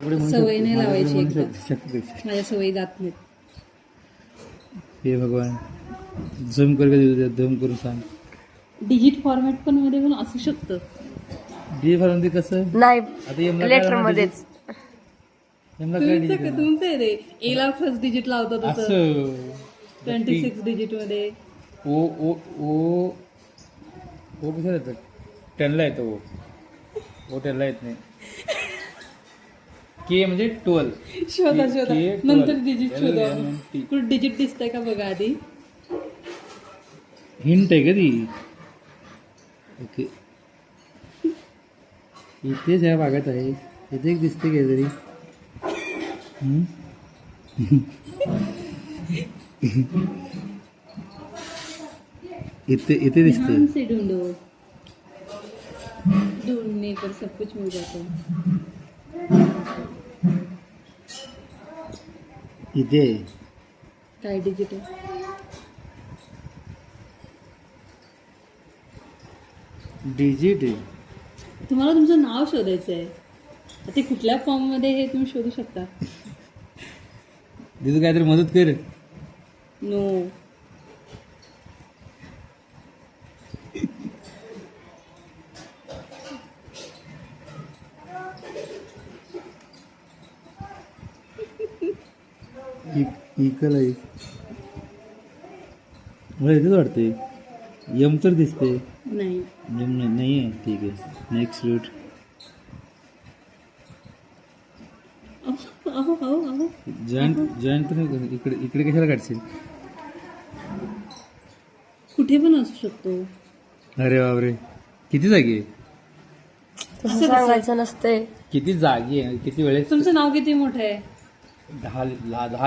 सवय नाही लावायची एकदा. माझ्या सवयी जात नाहीत. हे भगवान झूम कर झूम करून सांग. डिजिट फॉर्मॅट पण मध्ये पण असू शकतं. डी फॉर्म कसं नाही आता एमला लेटर मध्येच तुमचं आहे रे. एला फर्स्ट डिजिट लावतो तसं असं 26 डिजिट मध्ये. ओ ओ ओ ओ कसं येतं 10ला येतो ओ 10ला येत नाही. के म्हणजे 12. शोधा K12. नंतर डिजिट शोधा. LMNT. कुठं डिजिट दिसतंय का बघा आधी. हिंट आहे का ती. ओके इथेच ह्या भागात आहे. इथे एक दिसते काहीतरी. इथे इथे दिसते. ध्यान से ढूंढो, ढूंढने पर सब कुछ मिल जाता है. इथे आहे. काय डिजिट आहे. डिजिट आहे. तुम्हाला तुमचं नाव शोधायचं आहे. ते कुठल्या फॉर्म मध्ये हे तुम्ही शोधू शकता. तिथं काहीतरी मदत कर. नो. इकल आहे. मला इथेच वाटते. यम तर दिसते. नाही. यम नाही आहे. ठीक आहे नेक्स्ट रूट. अहो अहो अहो जॉईंट जॉईंट तर नाही. इकडे इकडे कशाला काढशील. कुठे पण असू शकतो. अरे बापरे किती जागी आहे. तसं सांगायचं नसते. किती जागी आहे किती वेळेस. तुमचं नाव किती मोठं आहे. 10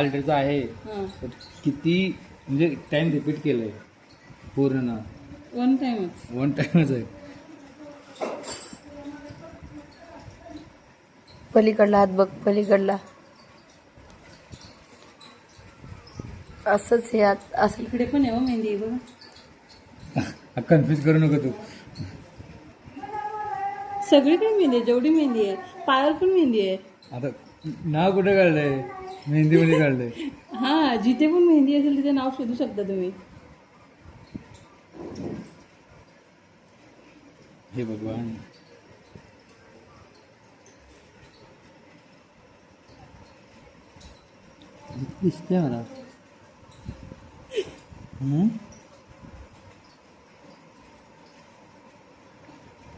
लिटरचं आहे. हां. तर किती म्हणजे टाइम रिपीट केलंय पूर्ण ना. वन टाइमच. वन टाइमच आहे. पलीकडला हात बघ पलीकडला. असंच हे असं इकडे पण आहे हो मेहंदी आहे बघा. कन्फ्युज करू नको तू. सगळीकडे मेहंदी आहे. जेवढी मेहंदी आहे पायावर पण मेहंदी आहे. आता नाव कुठे काढलंय. मेहंदीमध्ये काढलंय. हा जिथे पण मेहंदी असेल तिथे नाव शोधू शकता तुम्ही. हे भगवान. दिसते मला.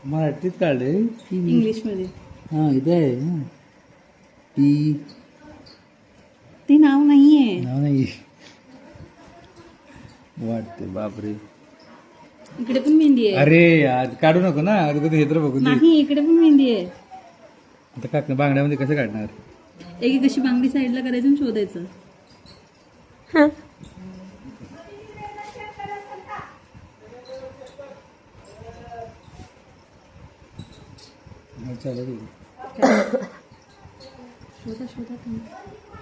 मराठीत काढले की इंग्लिश मध्ये. हा इथे आहे ना. टी ते नाव नाहीये. नाव नाही वाटते. बापरे इकडे पण मेहंदी आहे. अरे यार काढू नको ना. अगोदर हे तर बघू दे. नाही इकडे पण मेहंदी आहे. आता काढ बांगड्यामध्ये कसं काढणार. एक कशी बांगडी साईडला करायचं आणि शोधायचं. चालेल. शोधा शोधा तुम्ही.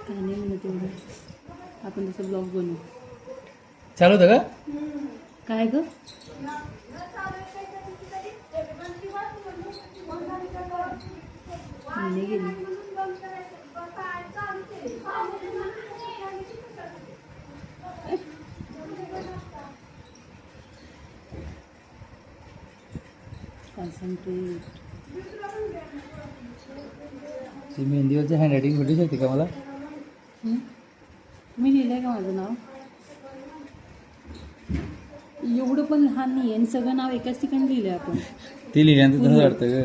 काय नाही म्हणत एवढं. आपण तसं ब्लॉग बनवू. चालू होतं का. काय ग. नाही गेली. कॉन्सन्ट्रेट. ती मेहंदीवरची हँडरायटिंग भेटू शकते का मला. मी लिहिलंय का माझं नाव. एवढं पण लहान नाही आणि सगळं नाव एकाच ठिकाणी लिहिलंय आपण. ती लिहिल्यानंतर तसं वाटतं ग.